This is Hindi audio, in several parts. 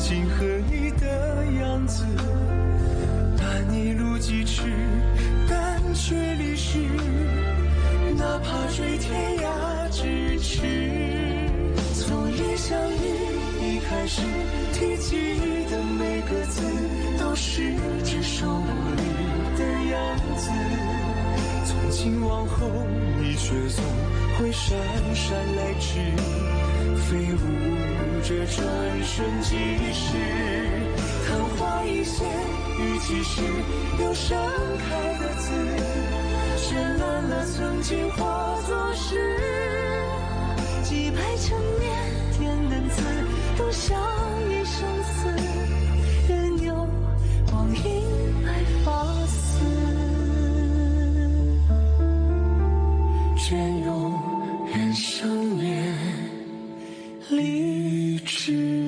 景和你的样子，但一路疾驰，但却离世，哪怕追天涯咫尺。从一相遇一开始，提及的每个字，都是只手不离的样子。从今往后，你却总会姗姗来迟，飞舞着转瞬即逝。昙花一现，语气时有盛开的字，绚烂了曾经化作诗。几百成年天恩赐，都像一生死，任由光阴来发丝，隽永人生连理枝。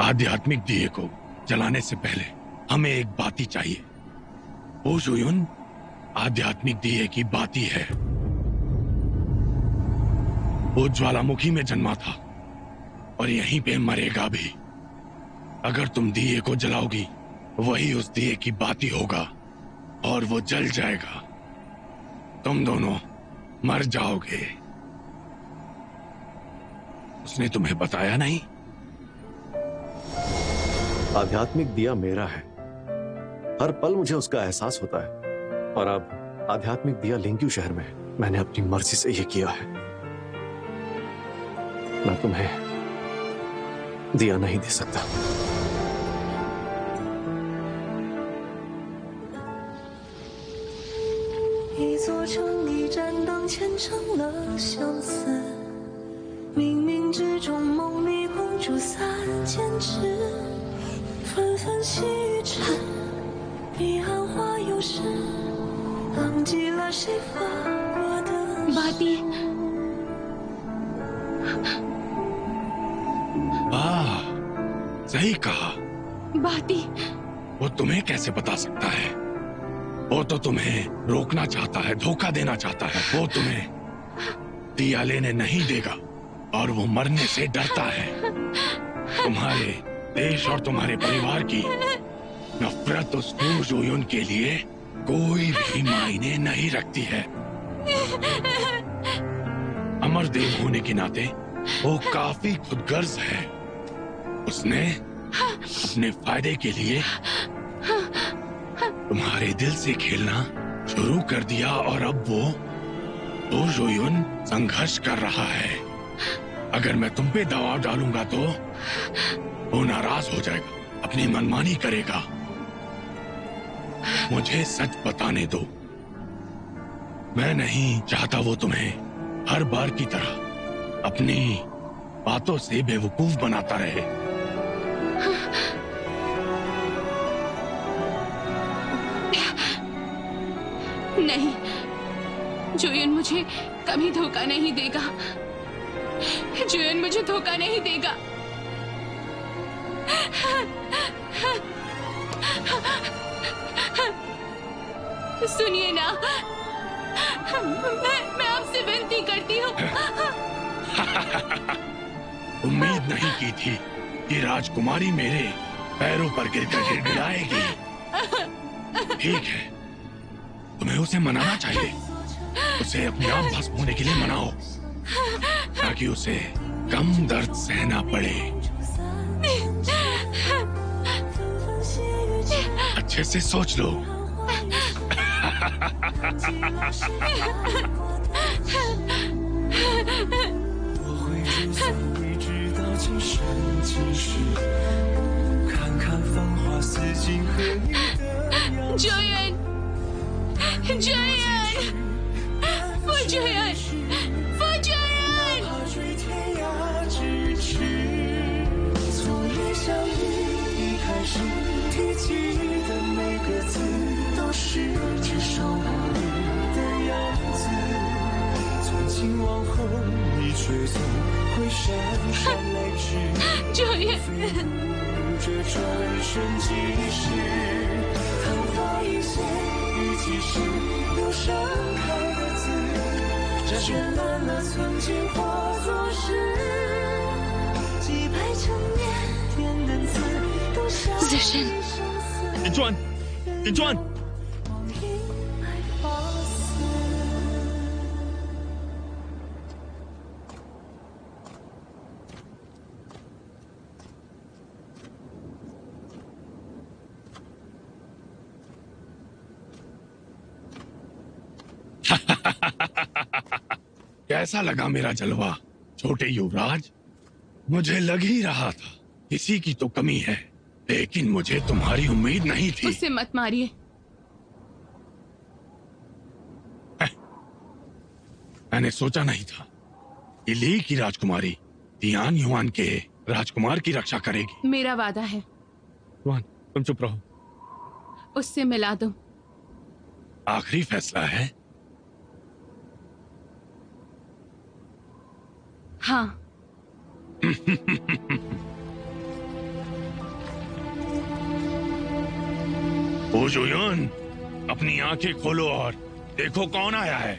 आध्यात्मिक दिए को जलाने से पहले हमें एक बाती चाहिए। वो जुयुन आध्यात्मिक दिए की बाती है। वो ज्वालामुखी में जन्मा था और यहीं पे मरेगा भी। अगर तुम दिए को जलाओगी, वही उस दिए की बाती होगा और वो जल जाएगा। तुम दोनों मर जाओगे। उसने तुम्हें बताया नहीं? आध्यात्मिक दिया मेरा है, हर पल मुझे उसका एहसास होता है। और अब आध्यात्मिक दिया लिंग्यू शहर में मैंने अपनी मर्जी से ये किया है। मैं तुम्हें दिया नहीं दे सकता। बाती, वाह, सही कहा। बाती, वो तुम्हें कैसे बता सकता है? वो तो तुम्हें रोकना चाहता है, धोखा देना चाहता है। वो तुम्हें दिया लेने नहीं देगा और वो मरने से डरता है। तुम्हारे देश और तुम्हारे परिवार की नफरत उस फू जुयुन के लिए कोई भी मायने नहीं रखती है। अमरदेव होने के नाते वो काफी खुदगर्ज है। उसने अपने फायदे के लिए तुम्हारे दिल से खेलना शुरू कर दिया और अब वो जुयुन संघर्ष कर रहा है। अगर मैं तुम पे दबाव डालूंगा तो वो नाराज हो जाएगा, अपनी मनमानी करेगा। मुझे सच बताने दो। मैं नहीं चाहता वो तुम्हें हर बार की तरह अपनी बातों से बेवकूफ बनाता रहे। नहीं, जुयुन मुझे कभी धोखा नहीं देगा। जुयुन मुझे धोखा नहीं देगा। सुनिए ना, मैं आपसे विनती करती हूँ। उम्मीद नहीं की थी कि राजकुमारी मेरे पैरों पर गिरकर गिड़गिड़ाएगी। ठीक है, तुम्हें उसे मनाना चाहिए। उसे अपने आप भस्म होने के लिए मनाओ, ताकि उसे कम दर्द सहना पड़े। अच्छे से सोच लो। जुयुन, जुयुन, वो जुयुन, वो जुयुन।从一相遇一开始，却总会姗姗来迟。जोयन 这转瞬即逝，昙花一现，雨季时有盛开的字，绚烂了曾经化作诗，几百陈年天难字，都像 Zishan 金川，金川，平白发丝。कैसा लगा मेरा जलवा छोटे युवराज? मुझे लग ही रहा था किसी की तो कमी है, लेकिन मुझे तुम्हारी उम्मीद नहीं थी। उसे मत मारिए। मैंने सोचा नहीं था कि ली की राजकुमारी तियान युआन के राजकुमार की रक्षा करेगी। मेरा वादा है, युआन तुम चुप रहो। उससे मिला दो। आखिरी फैसला है। हाँ। ओ जुयान, अपनी आंखें खोलो और देखो कौन आया है।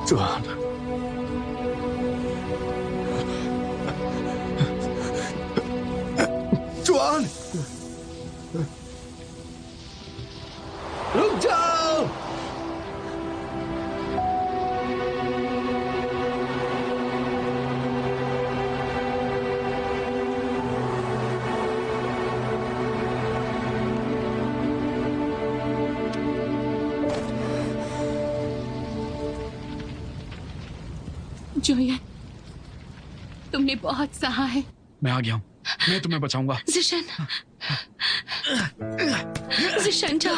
जुआन, जुआन, रुक जाओ। जोयन, तुमने बहुत सहा है। मैं आ गया हूँ, मैं तुम्हें बचाऊंगा। जिशन, जिशन जाओ।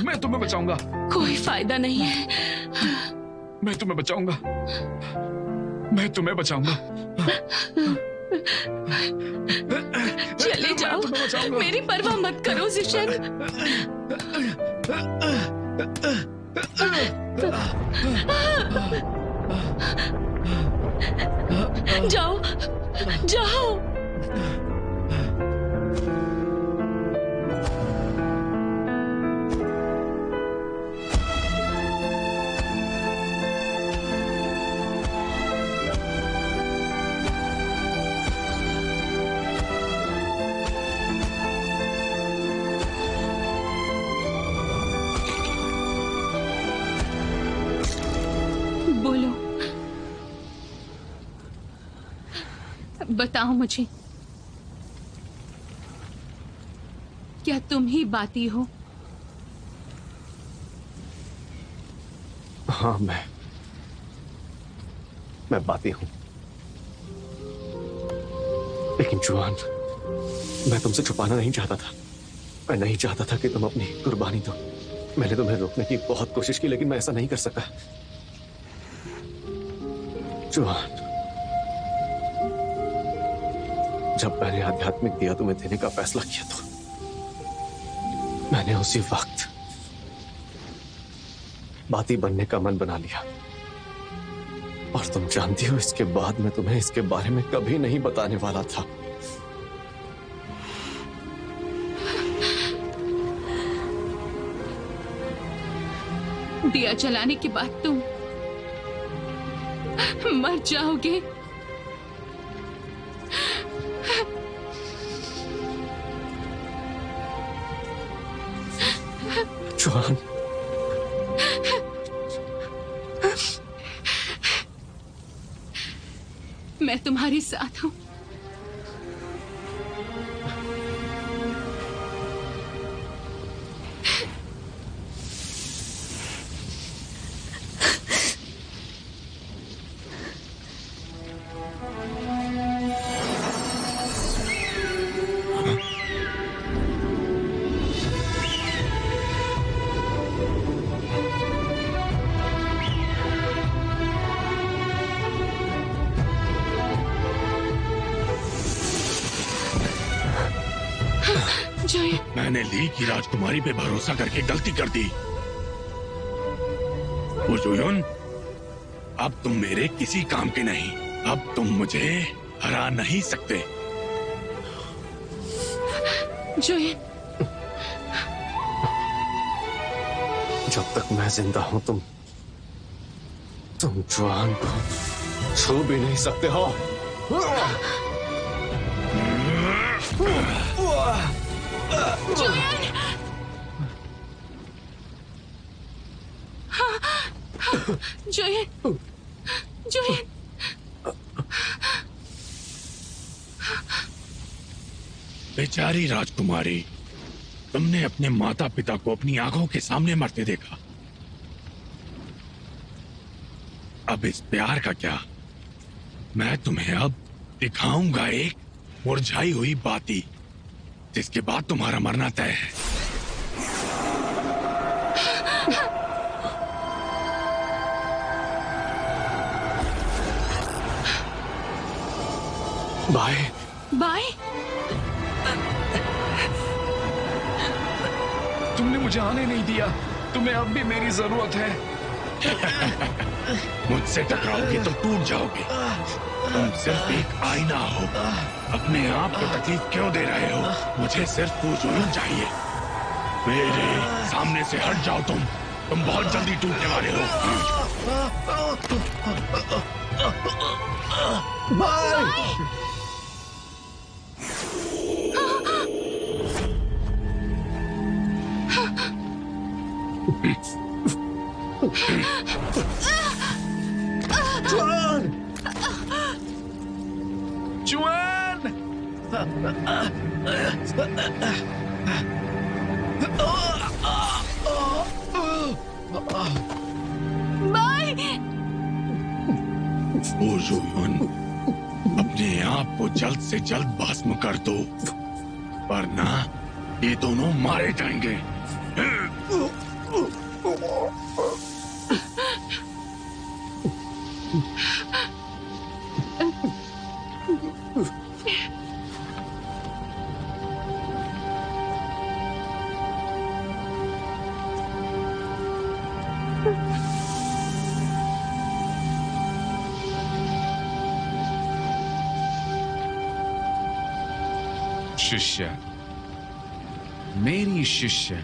मैं तुम्हें बचाऊंगा। कोई फायदा नहीं है। मैं तुम्हें बचाऊंगा। मैं तुम्हें बचाऊंगा। चले जाओ, मेरी परवाह मत करो जिशन। जाओ, जाओ। बोलो, बताओ मुझे, क्या तुम ही बाती हो? हाँ, मैं बाती हूं। लेकिन जुआन, मैं तुमसे छुपाना नहीं चाहता था। मैं नहीं चाहता था कि तुम अपनी कुर्बानी दो। मैंने तुम्हें रोकने की बहुत कोशिश की, लेकिन मैं ऐसा नहीं कर सका। जुआन, जब मैंने आध्यात्मिक दिया तुम्हें देने का फैसला किया तो मैंने उसी वक्त बाती बनने का मन बना लिया। और तुम जानती हो, इसके बाद मैं तुम्हें इसके बारे में कभी नहीं बताने वाला था। दिया जलाने के बाद तुम मर जाओगे। जुआन, मैं तुम्हारे साथ हूं। मैंने ली की राजकुमारी पे भरोसा करके गलती कर दी। जुयुन, अब तुम मेरे किसी काम के नहीं। अब तुम मुझे हरा नहीं सकते। जुयुन, जब तक मैं जिंदा हूं तुम जुआन को छू भी नहीं सकते हो। जुयुन, जुयुन, जुयुन, बेचारी राजकुमारी, तुमने अपने माता पिता को अपनी आंखों के सामने मरते देखा। अब इस प्यार का क्या? मैं तुम्हें अब दिखाऊंगा एक मुरझाई हुई बाती, जिसके बाद तुम्हारा मरना तय है। Bye bye. तुमने मुझे आने नहीं दिया। तुम्हें अब भी मेरी जरूरत है। मुझसे टकराओगे तो टूट जाओगे। तुम सिर्फ एक आईना हो। अपने आप को तकलीफ क्यों दे रहे हो? मुझे सिर्फ वो जुनून चाहिए। मेरे सामने से हट जाओ। तुम बहुत जल्दी टूटने वाले हो। जुआन! बाय। ओ जुनून, अपने आप को जल्द से जल्द भस्म कर दो, वरना ये दोनों मारे जाएंगे। शिष्य, मेरी शिष्य,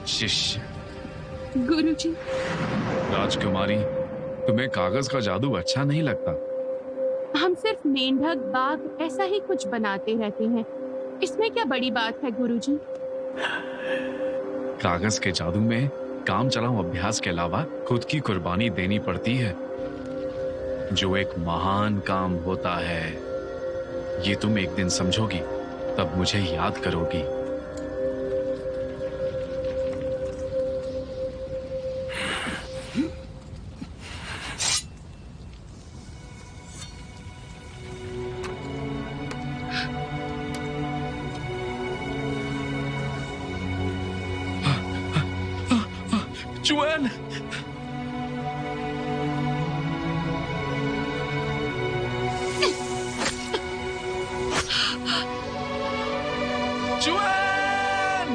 शिष्य। गुरुजी, राजकुमारी, तुम्हें कागज का जादू अच्छा नहीं लगता? हम सिर्फ मेंढक, बाघ ऐसा ही कुछ बनाते रहते हैं। इसमें क्या बड़ी बात है गुरुजी? कागज के जादू में काम चलाऊ अभ्यास के अलावा खुद की कुर्बानी देनी पड़ती है, जो एक महान काम होता है। ये तुम एक दिन समझोगी, तब मुझे याद करोगी। जुआन! जुआन!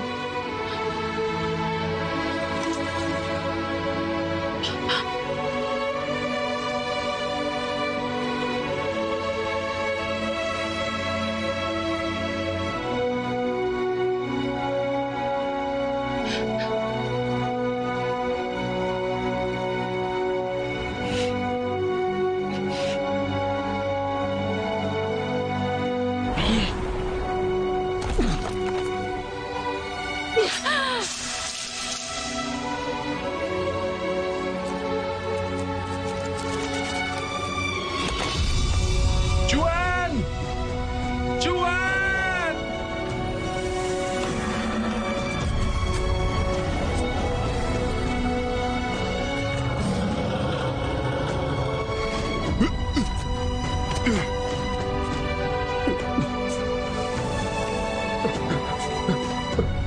जुआन! जुआन!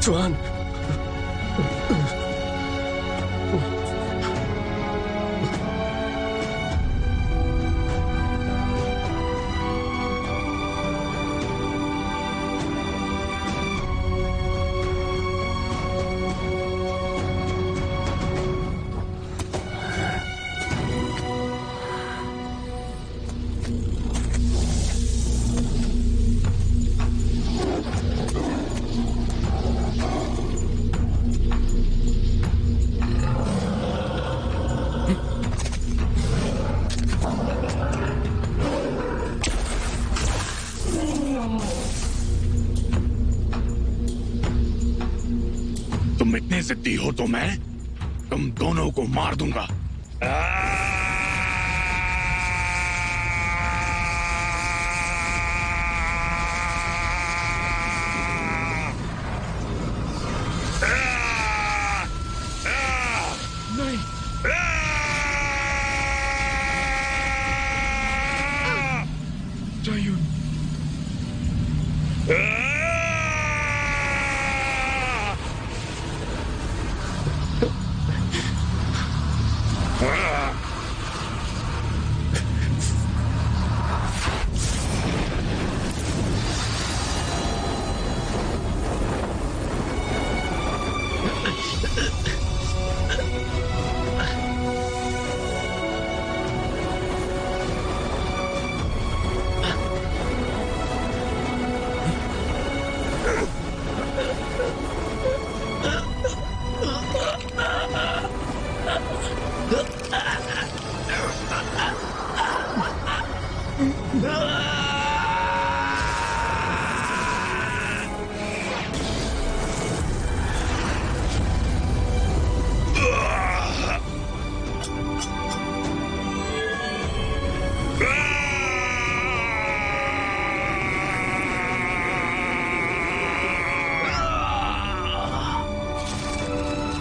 जुआन, तुम इतने जिद्दी हो तो मैं तुम दोनों को मार दूंगा। नहीं, जायून,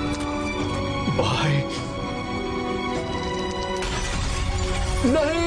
भाई नहीं।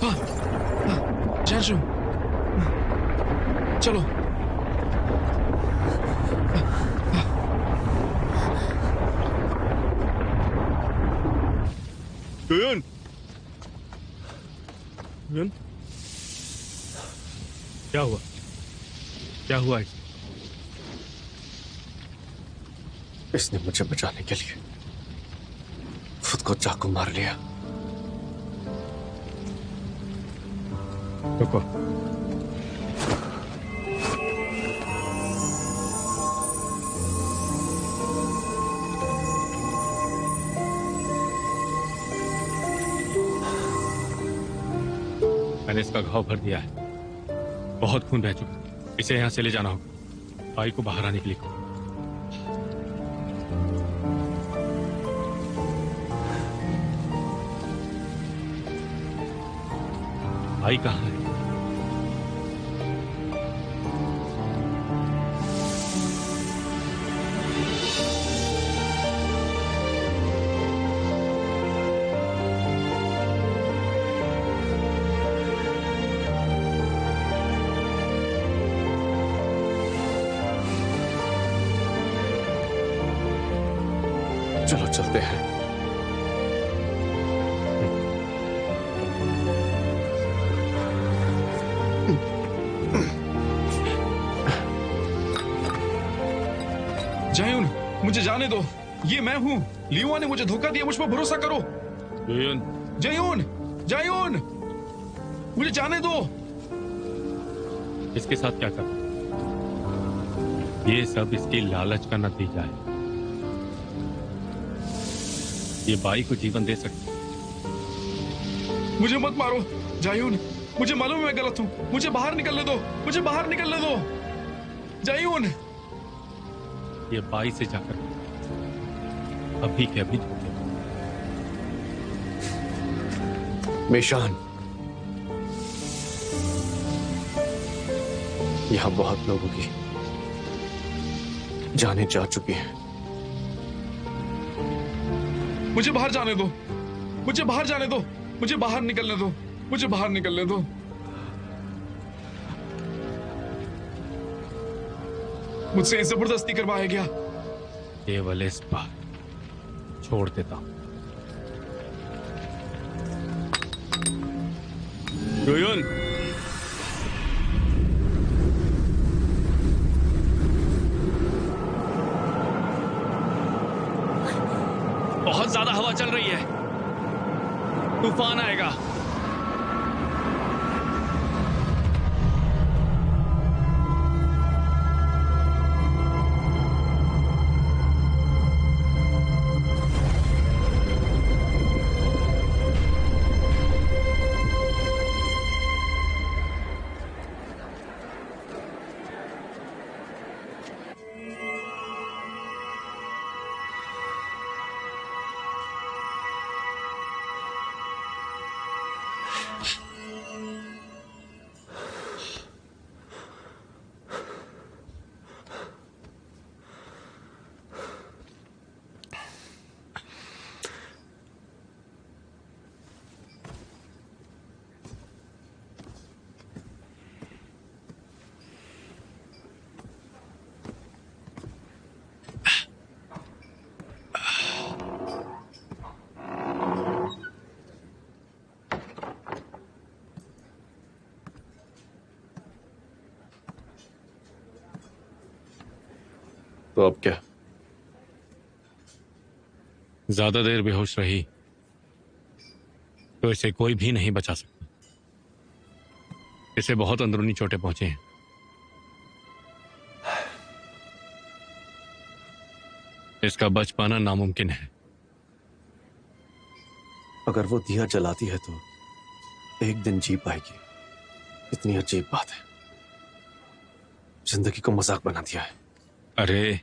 भाई जानशु, चलो। युन, युन, क्या हुआ? क्या हुआ? इसने मुझे बचाने के लिए खुद को चाकू मार लिया। रुको। मैंने इसका घाव भर दिया है, बहुत खून बह चुका। इसे यहां से ले जाना होगा। भाई को बाहर आने के लिए कहो। भाई कहाँ है? चलो चलते हैं। जायून, मुझे जाने दो। ये मैं हूँ। लियुआ ने मुझे धोखा दिया, मुझ पर भरोसा करो। जायून, जायून, मुझे जाने दो। इसके साथ क्या कर? ये सब इसकी लालच का नतीजा है। ये बाई को जीवन दे सकती। मुझे मत मारो जायून, मुझे मालूम है मैं गलत हूँ। मुझे बाहर निकलने दो, मुझे बाहर निकलने दो। जायून, ये बाई से जाकर अभी के अभी छोड़ दो। मेशान, यहां बहुत लोगों की जानें जा चुकी हैं। मुझे बाहर जाने दो, मुझे बाहर जाने दो, मुझे बाहर निकलने दो, मुझे बाहर निकलने दो। मुझसे जबरदस्ती करवाया गया। केवल इस बार छोड़ देता हूं। जोयुन, बहुत ज्यादा हवा चल रही है, तूफान आएगा। तो अब क्या? ज्यादा देर बेहोश रही तो इसे कोई भी नहीं बचा सकता। इसे बहुत अंदरूनी चोटें पहुंची हैं। इसका बच पाना नामुमकिन है। अगर वो दिया जलाती है तो एक दिन जी पाएगी। इतनी अजीब बात है, जिंदगी को मजाक बना दिया है। अरे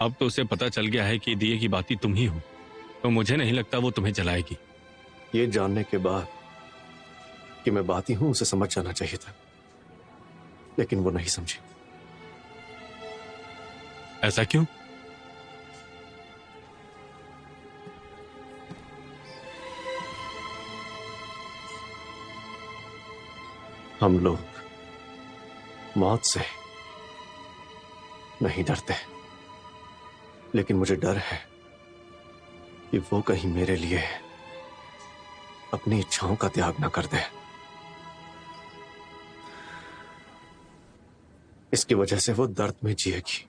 अब तो उसे पता चल गया है कि दिए की बाती तुम ही हो, तो मुझे नहीं लगता वो तुम्हें जलाएगी। ये जानने के बाद कि मैं बाती हूं उसे समझ जाना चाहिए था, लेकिन वो नहीं समझी। ऐसा क्यों? हम लोग मौत से नहीं डरते, लेकिन मुझे डर है कि वो कहीं मेरे लिए अपनी इच्छाओं का त्याग ना कर दे। इसकी वजह से वो दर्द में जिएगी।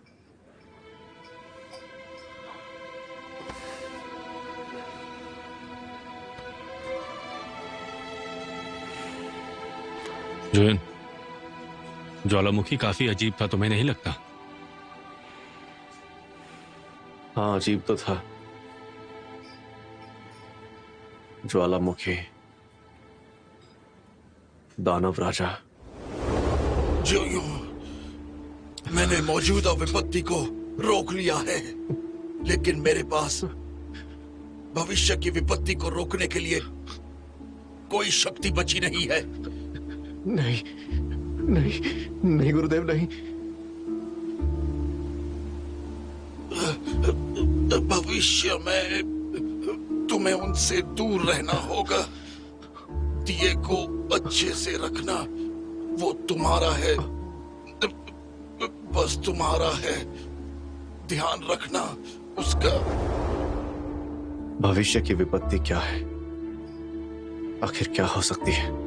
जोयन, ज्वालामुखी काफी अजीब था, तुम्हें नहीं लगता? हाँ, अजीब तो था। ज्वालामुखी, दानव राजा। जोयुन, मैंने मौजूदा विपत्ति को रोक लिया है, लेकिन मेरे पास भविष्य की विपत्ति को रोकने के लिए कोई शक्ति बची नहीं है। नहीं नहीं नहीं गुरुदेव, नहीं। भविष्य में तुम्हें उनसे दूर रहना होगा। दिए को अच्छे से रखना, वो तुम्हारा है, बस तुम्हारा है। ध्यान रखना उसका। भविष्य की विपत्ति क्या है? आखिर क्या हो सकती है?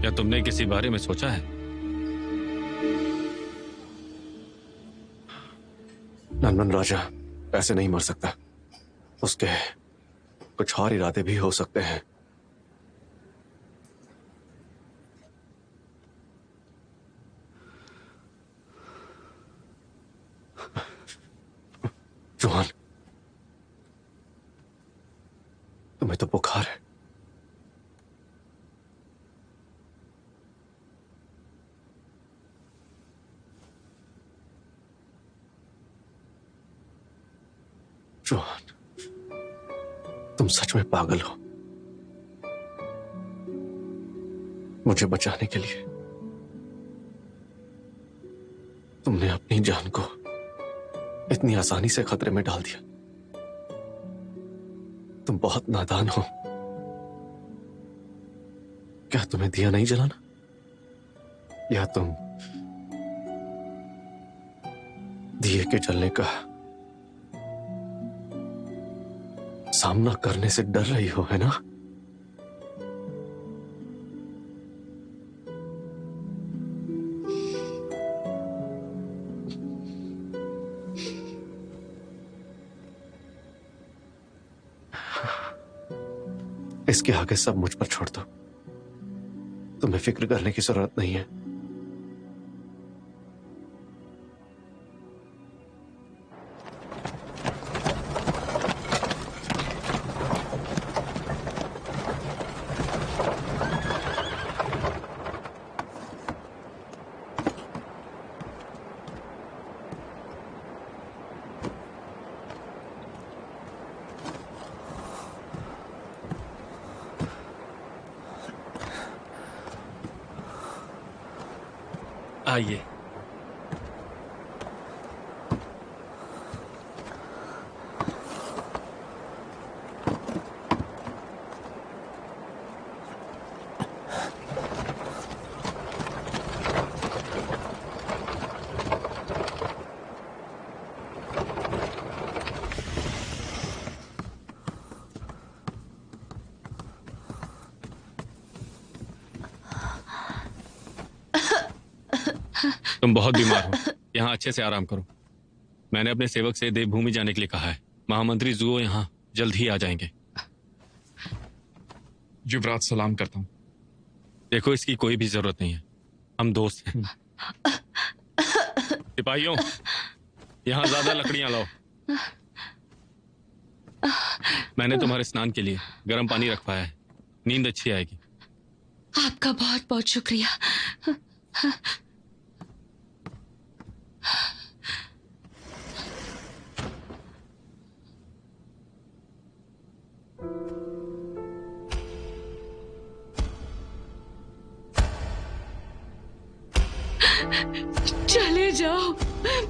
क्या तुमने किसी बारे में सोचा है? नंदन राजा ऐसे नहीं मर सकता। उसके कुछ और इरादे भी हो सकते हैं। जोहान, तुम्हें तो बुखार है। जोहान, तुम सच में पागल हो। मुझे बचाने के लिए तुमने अपनी जान को इतनी आसानी से खतरे में डाल दिया। तुम बहुत नादान हो। क्या तुम्हें दिया नहीं जलाना? या तुम दिए के जलने का सामना करने से डर रही हो, है ना? इसके आगे सब मुझ पर छोड़ दो। तुम्हें फिक्र करने की जरूरत नहीं है। आइए। तुम बहुत बीमार हो, यहाँ अच्छे से आराम करो। मैंने अपने सेवक से देवभूमि जाने के लिए कहा है। महामंत्री जुओ यहाँ जल्द ही आ जाएंगे। युवराज सलाम करता हूँ। देखो, इसकी कोई भी जरूरत नहीं है, हम दोस्त हैं। सिपाहियों, यहाँ ज्यादा लकड़ियां लाओ। मैंने तुम्हारे स्नान के लिए गर्म पानी रखवाया है, नींद अच्छी आएगी। आपका बहुत बहुत शुक्रिया। चले जाओ,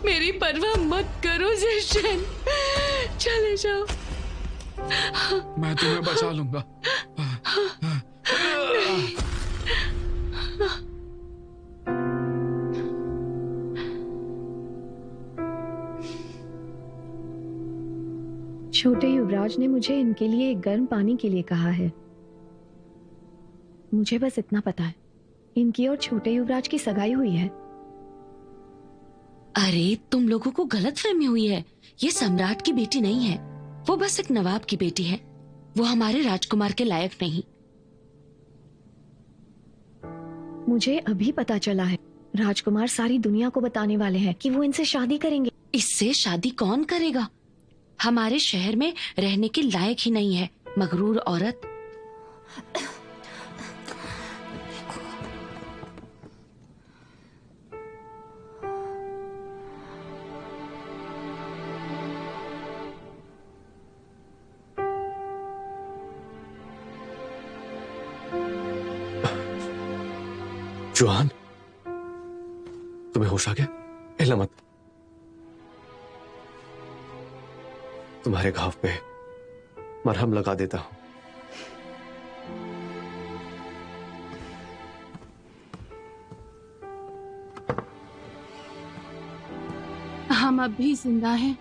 मेरी परवाह मत करो जेशन, चले जाओ। मैं तुम्हें बचा लूंगा। छोटे युवराज ने मुझे इनके लिए गर्म पानी के लिए कहा है। मुझे बस इतना पता है, इनकी और छोटे युवराज की सगाई हुई है। अरे, तुम लोगों को गलतफहमी हुई है। ये सम्राट की बेटी नहीं है, वो बस एक नवाब की बेटी है। वो हमारे राजकुमार के लायक नहीं। मुझे अभी पता चला है, राजकुमार सारी दुनिया को बताने वाले हैं कि वो इनसे शादी करेंगे। इससे शादी कौन करेगा? हमारे शहर में रहने के लायक ही नहीं है, मगरूर औरत। जोहान, तुम्हें होश आ गया? हिला मत। तुम्हारे घाव पे मरहम लगा देता हूं। हम अब भी जिंदा हैं।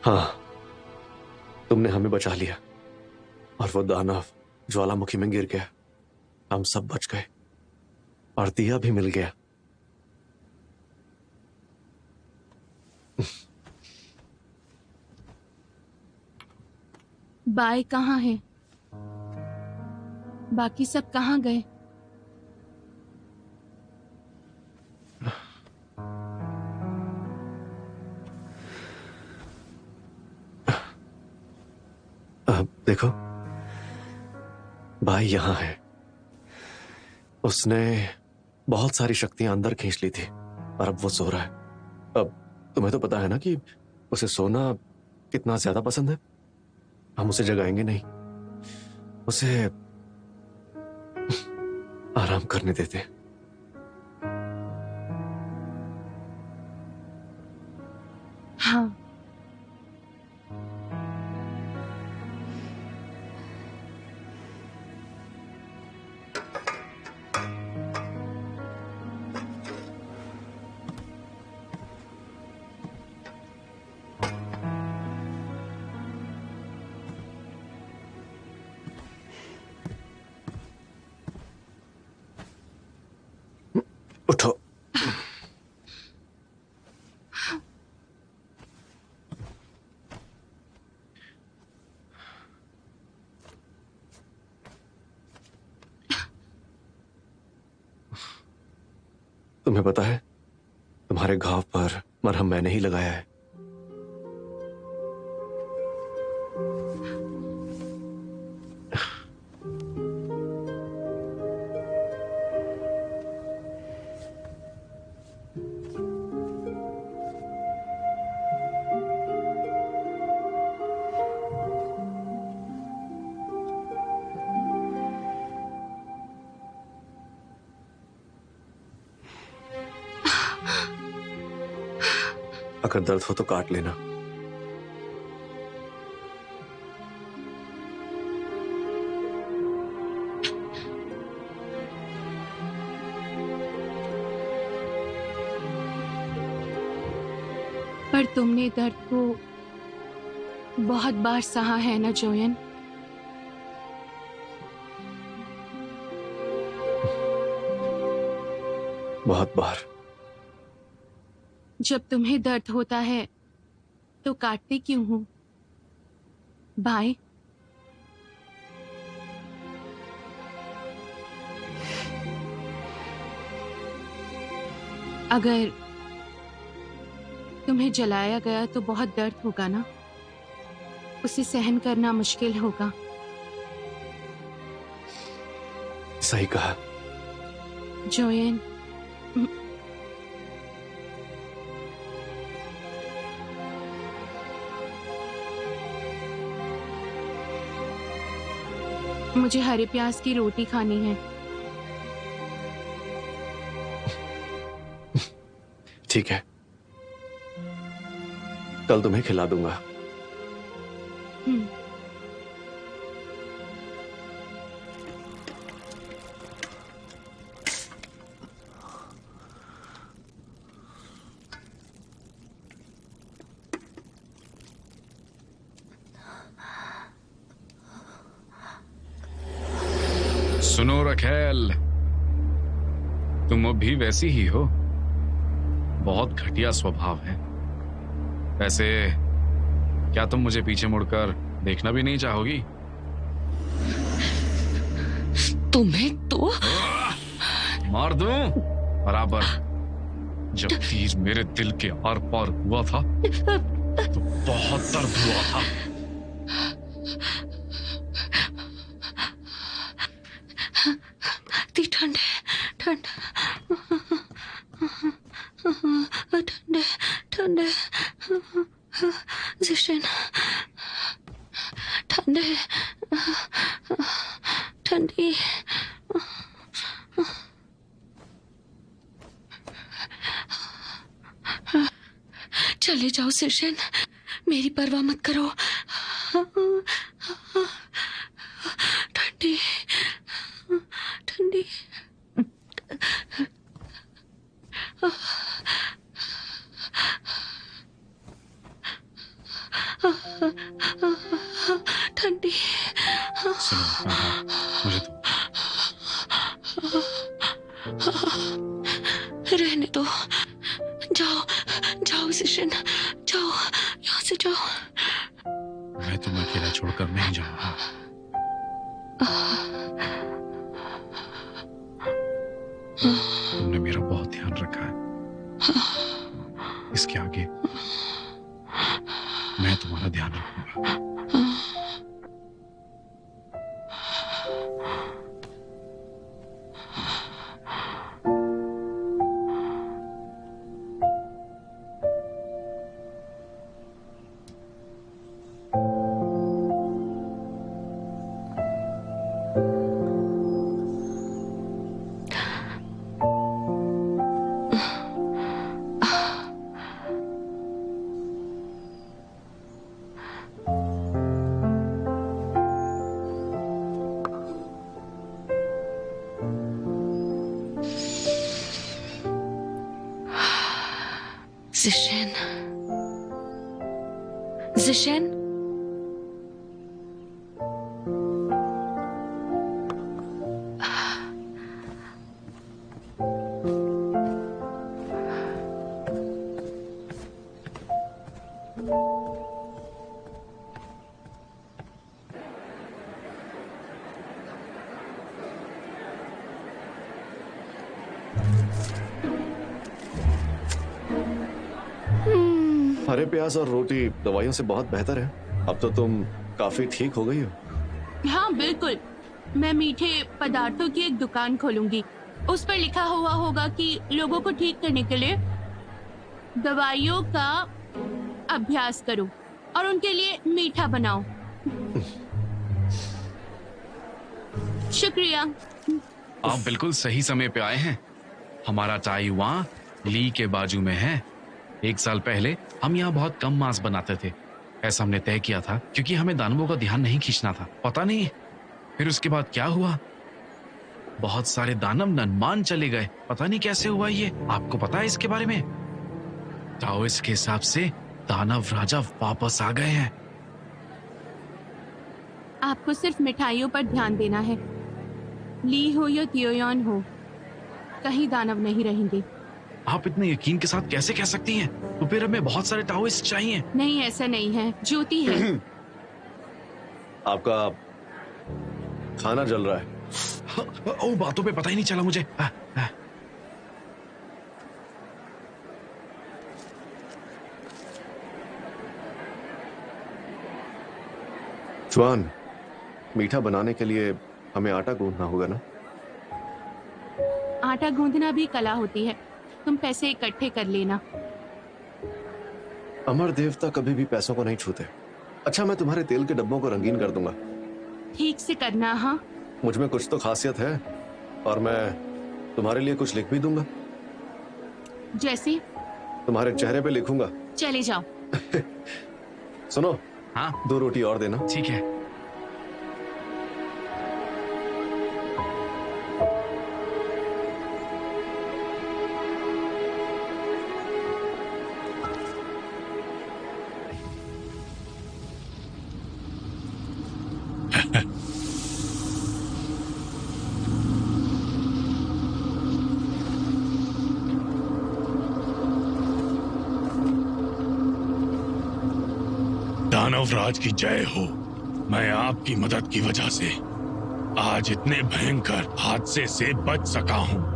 हाँ, तुमने हमें बचा लिया और वो दानव ज्वालामुखी में गिर गया। हम सब बच गए और दिया भी मिल गया। बाय कहाँ है? बाकी सब कहाँ गए? देखो, भाई यहाँ है। उसने बहुत सारी शक्तियां अंदर खींच ली थी और अब वो सो रहा है। अब तुम्हें तो पता है ना कि उसे सोना कितना ज्यादा पसंद है। हम उसे जगाएंगे नहीं, उसे आराम करने देते हैं। हाँ। उठो। तुम्हें पता है, तुम्हारे घाव पर मरहम मैंने ही लगाया है। अगर दर्द हो तो काट लेना। पर तुमने दर्द को बहुत बार सहा है ना जोयन? बहुत बार। जब तुम्हें दर्द होता है तो काटते क्यों हो भाई? अगर तुम्हें जलाया गया तो बहुत दर्द होगा ना, उसे सहन करना मुश्किल होगा। सही कहा जोयन। मुझे हरे प्याज की रोटी खानी है। ठीक है, कल तुम्हें खिला दूंगा। सुनो रखेल, तुम अब भी वैसी ही हो। बहुत घटिया स्वभाव है। वैसे क्या तुम मुझे पीछे मुड़कर देखना भी नहीं चाहोगी? तुम्हें तो मार दूं बराबर। जब तीर मेरे दिल के आर पार हुआ था तो बहुत दर्द हुआ था। ठंडे ठंडे ठंडे जिशन ठंडे ठंडी। चले जाओ सिशन, मेरी परवाह मत करो। ठंडी ठंडी। ठंडी। सुनो मुझे तो रहने दो। जाओ जाओ सिशन, जाओ यहाँ से जाओ। मैं तुम्हें अकेला छोड़कर नहीं जाऊंगा। तुमने मेरा बहुत ध्यान रखा है। इसके आगे मैं तुम्हारा ध्यान रखूंगा। जिशन, जिशन, हरे प्याज और रोटी दवाइयों से बहुत बेहतर है। अब तो तुम काफी ठीक हो गई हो। हाँ बिल्कुल, मैं मीठे पदार्थों की एक दुकान खोलूंगी। उस पर लिखा हुआ होगा कि लोगों को ठीक करने के लिए दवाइयों का अभ्यास करो और उनके लिए मीठा बनाओ। शुक्रिया। आप बिल्कुल सही समय पे आए हैं। हमारा ताइवान ली के बाजू में है। 1 साल पहले हम यहाँ बहुत कम मांस बनाते थे। ऐसा हमने तय किया था क्योंकि हमें दानवों का ध्यान नहीं खींचना था। पता नहीं फिर उसके बाद क्या हुआ, बहुत सारे दानव ननमान चले गए। पता नहीं कैसे हुआ ये। आपको पता है इसके बारे में? ताओइस्ट के हिसाब से दानव राजा वापस आ गए हैं। आपको सिर्फ मिठाइयों पर ध्यान देना है। ली हो या तियोयान हो, कहीं दानव नहीं रहेंगे। आप इतने यकीन के साथ कैसे कह सकती हैं? तो फिर हमें बहुत सारे ताओइस्ट चाहिए। नहीं, ऐसा नहीं है, ज्योति है। आपका खाना जल रहा है। ओ, बातों पे पता ही नहीं चला मुझे। जुआन, मीठा बनाने के लिए हमें आटा गूंथना होगा ना? आटा गूंथना भी कला होती है। तुम पैसे इकट्ठे कर लेना। अमर देवता कभी भी पैसों को नहीं छूते। अच्छा, मैं तुम्हारे तेल के डब्बों को रंगीन कर दूंगा। ठीक से करना। हाँ, मुझ में कुछ तो खासियत है और मैं तुम्हारे लिए कुछ लिख भी दूंगा। जैसे? तुम्हारे चेहरे पे लिखूंगा। चले जाओ। सुनो, हाँ 2 रोटी और देना। ठीक है। दानवराज की जय हो। मैं आपकी मदद की वजह से आज इतने भयंकर हादसे से बच सका हूं।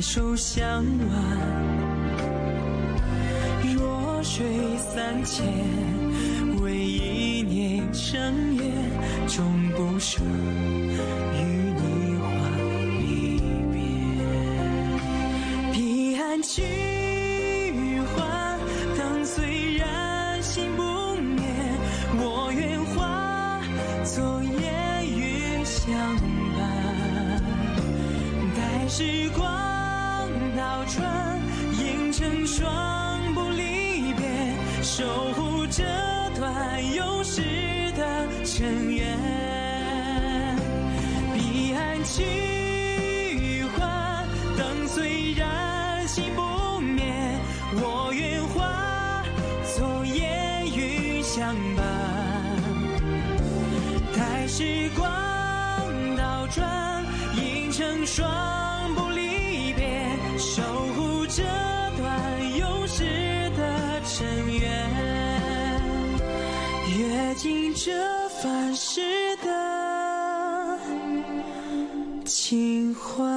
手相挽，弱水三千，为一念成缘，终不舍与你话离别。相伴，待时光倒转，映成双不离别，守护这段有时的尘缘。彼岸去还，灯虽然心不灭，我愿化作烟云相伴。待时光倒转，映成双不离别，守护这段有时的尘缘，阅尽这凡世的情怀。